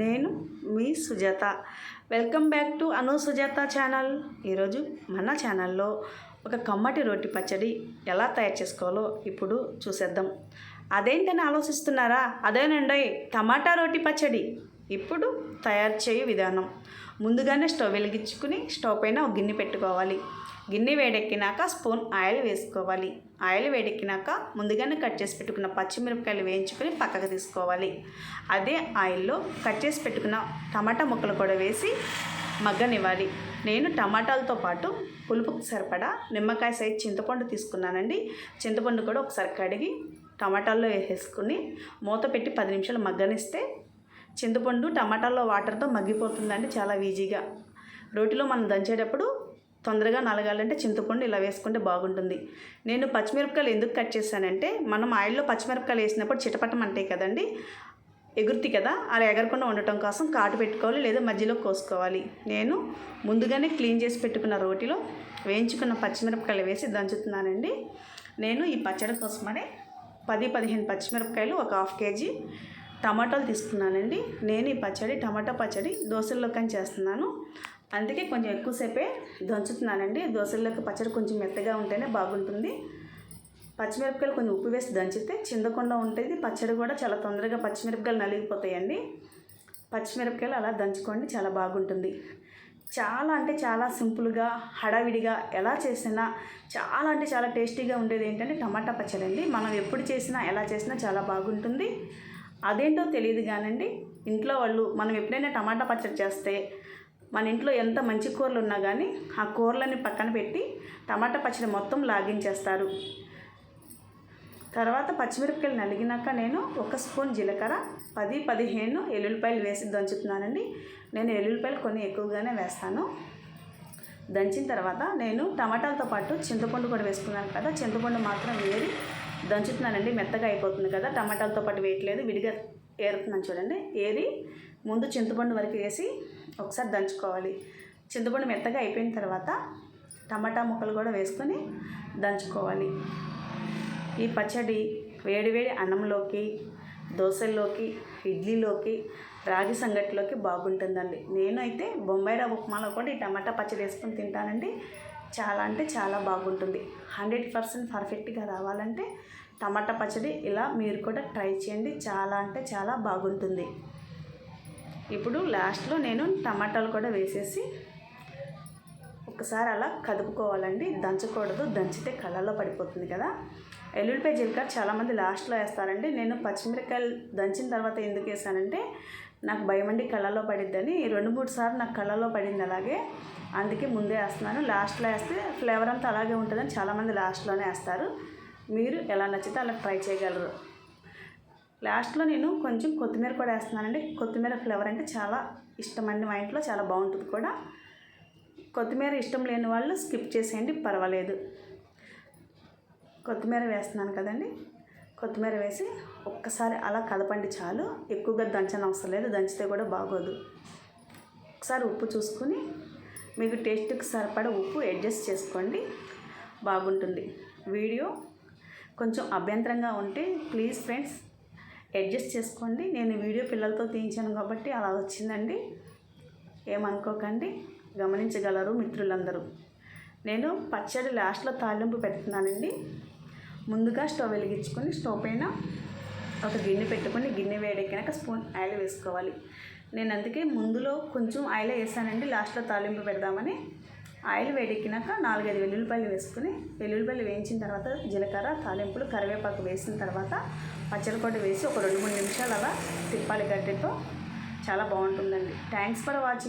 నేను మీ Sujatha. Welcome back to Anu Sujatha channel. ఈరోజు మన ఛానల్లో ఒక కమ్మటి రోటి పచ్చడి ఎలా తయారు చేసుకోవాలో ఇప్పుడు చూసేద్దాం. అదేంటని ఆలోచిస్తున్నారా? అదేనండి, టమాటా రోటి పచ్చడి. ఇప్పుడు తయారు చేయు విధానం: ముందుగానే స్టవ్ వెలిగించుకుని స్టవ్ పైన ఒక గిన్నె పెట్టుకోవాలి. గిన్నె వేడెక్కినాక స్పూన్ ఆయిల్ వేసుకోవాలి. ఆయిల్ వేడెక్కినాక ముందుగానే కట్ చేసి పెట్టుకున్న పచ్చిమిరపకాయలు వేయించుకొని పక్కకు తీసుకోవాలి. అదే ఆయిల్లో కట్ చేసి పెట్టుకున్న టమాటా ముక్కలు కూడా వేసి మగ్గనివ్వాలి. నేను టమాటాలతో పాటు పులుపుకి సరిపడా నిమ్మకాయ సైజ్ చింతపండు తీసుకున్నానండి. చింతపండు కూడా ఒకసారి కడిగి టమాటాల్లో వేసేసుకుని మూత పెట్టి 10 నిమిషాలు మగ్గనిస్తే చింతపండు టమాటాల్లో వాటర్తో మగ్గిపోతుందండి చాలా ఈజీగా. రోటిలో మనం దంచేటప్పుడు తొందరగా నలగాలంటే చింతపండు ఇలా వేసుకుంటే బాగుంటుంది. నేను పచ్చిమిరపకాయలు ఎందుకు కట్ చేశానంటే, మనం ఆయిల్లో పచ్చిమిరపకాయలు వేసినప్పుడు చిటపటం అంటాయి కదండి, ఎగురుతాయి కదా, అలా ఎగరకుండా ఉండటం కోసం కాటు పెట్టుకోవాలి లేదా మధ్యలో కోసుకోవాలి. నేను ముందుగానే క్లీన్ చేసి పెట్టుకున్న రోటిలో వేయించుకున్న పచ్చిమిరపకాయలు వేసి దంచుతున్నానండి. నేను ఈ పచ్చడి కోసమనే 10-15 పచ్చిమిరపకాయలు, ఒక 1/2 కేజీ టమాటాలు తీసుకున్నానండి. నేను ఈ టమాటా పచ్చడి దోశల్లోకి చేస్తున్నాను. అందుకే కొంచెం ఎక్కువసేపే దంచుతున్నానండి. దోశల్లోకి పచ్చడి కొంచెం మెత్తగా ఉంటేనే బాగుంటుంది. పచ్చిమిరపకాయలు కొంచెం ఉప్పు వేసి దంచితే చిందకుండా ఉంటుంది. పచ్చడి కూడా చాలా తొందరగా పచ్చిమిరపకాయలు నలిగిపోతాయండి. పచ్చిమిరపకాయలు అలా దంచుకోండి, చాలా బాగుంటుంది. చాలా అంటే చాలా సింపుల్గా, హడావిడిగా ఎలా చేసినా చాలా అంటే చాలా టేస్టీగా ఉండేది ఏంటంటే టమాటా పచ్చడి అండి. మనం ఎప్పుడు చేసినా ఎలా చేసినా చాలా బాగుంటుంది. అదేంటో తెలియదు కానండి, ఇంట్లో వాళ్ళు మనం ఎప్పుడైనా టమాటా పచ్చడి చేస్తే మన ఇంట్లో ఎంత మంచి కూరలు ఉన్నా కానీ ఆ కూరలని పక్కన పెట్టి టమాటా పచ్చడి మొత్తం లాగించేస్తారు. తర్వాత పచ్చిమిరపకాయలు నలిగినాక నేను 1 స్పూన్ జీలకర్ర, 10-15 ఎల్లుల్లిపాయలు వేసి దంచుతున్నానండి. నేను ఎల్లుల్లిపాయలు కొన్ని ఎక్కువగానే వేస్తాను. దంచిన తర్వాత నేను టమాటాలతో పాటు చింతపండు కూడా వేసుకున్నాను కదా, చింతపండు మాత్రం వేరి దంచుతున్నానండి. మెత్తగా అయిపోతుంది కదా, టమాటాలతో పాటు వేయట్లేదు, విడిగా ఏరుతున్నాను చూడండి. ఏరి ముందు చింతపండు వరకు వేసి ఒకసారి దంచుకోవాలి. చింతపండు మెత్తగా అయిపోయిన తర్వాత టమాటా ముక్కలు కూడా వేసుకొని దంచుకోవాలి. ఈ పచ్చడి వేడివేడి అన్నంలోకి, దోశల్లోకి, ఇడ్లీలోకి, రాగి సంగటిలోకి బాగుంటుందండి. నేనైతే బొంబాయి రవ్వ ఉప్మాలో కూడా ఈ టమాటా పచ్చడి వేసుకొని తింటానండి. చాలా అంటే చాలా బాగుంటుంది. 100% పర్ఫెక్ట్గా రావాలంటే టమాటా పచ్చడి ఇలా మీరు కూడా ట్రై చేయండి. చాలా అంటే చాలా బాగుంటుంది. ఇప్పుడు లాస్ట్లో నేను టమాటాలు కూడా వేసేసి ఒకసారి అలా కదుపుకోవాలండి. దంచకూడదు, దంచితే కళ్ళల్లో పడిపోతుంది కదా. ఎల్లుల్లిపాయ జీలకర్ర చాలామంది లాస్ట్లో వేస్తారండి. నేను పచ్చిమిరపకాయలు దంచిన తర్వాత ఎందుకు వేసానంటే, నాకు భయమండి కళ్ళల్లో పడిద్దని. 2-3 సార్లు నాకు కళ్ళల్లో పడింది అలాగే, అందుకే ముందే వేస్తున్నాను. లాస్ట్లో వేస్తే ఫ్లేవర్ అంతా అలాగే ఉంటుందని చాలామంది లాస్ట్లోనే వేస్తారు. మీరు ఎలా నచ్చితే అలా ట్రై చేయగలరు. లాస్ట్లో నేను కొంచెం కొత్తిమీర కూడా వేస్తున్నానండి. కొత్తిమీర ఫ్లేవర్ అంటే చాలా ఇష్టం అండి మా ఇంట్లో, చాలా బాగుంటుంది కూడా. కొత్తిమీర ఇష్టం లేని వాళ్ళు స్కిప్ చేసేయండి, పర్వాలేదు. కొత్తిమీర వేస్తున్నాను కదండి, కొత్తిమీర వేసి ఒక్కసారి అలా కదపండి చాలు. ఎక్కువగా దంచని అవసరం లేదు, దంచితే కూడా బాగోదు. ఒకసారి ఉప్పు చూసుకుని మీకు టేస్ట్కి సరిపడా ఉప్పు అడ్జస్ట్ చేసుకోండి, బాగుంటుంది. వీడియో కొంచెం అభ్యంతరంగా ఉంటే ప్లీజ్ ఫ్రెండ్స్ అడ్జస్ట్ చేసుకోండి. నేను వీడియో పిల్లలతో తీయించాను కాబట్టి అలా వచ్చిందండి, ఏమనుకోకండి, గమనించగలరు మిత్రులందరూ. నేను పచ్చడి లాస్ట్లో తాలింపు పెడుతున్నానండి. ముందుగా స్టవ్ వెలిగించుకొని స్టవ్ పైన ఒక గిన్నె పెట్టుకొని గిన్నె వేడెక్కినాక స్పూన్ ఆయిల్ వేసుకోవాలి. నేను అందుకే ముందులో కొంచెం ఆయిల్ వేసానండి, లాస్ట్లో తాలింపు పెడదామని. ఆయిల్ వేడెక్కినాక 4-5 వెల్లుల్లిపాయలు వేసుకుని, వెల్లుల్లిపాయలు వేయించిన తర్వాత జీలకర్ర, తాలింపులు, కరివేపాకు వేసిన తర్వాత పచ్చడి కూడా వేసి ఒక 2-3 నిమిషాలు అలా తిప్పాలి గడ్డతో. చాలా బాగుంటుందండి. Thanks for watching.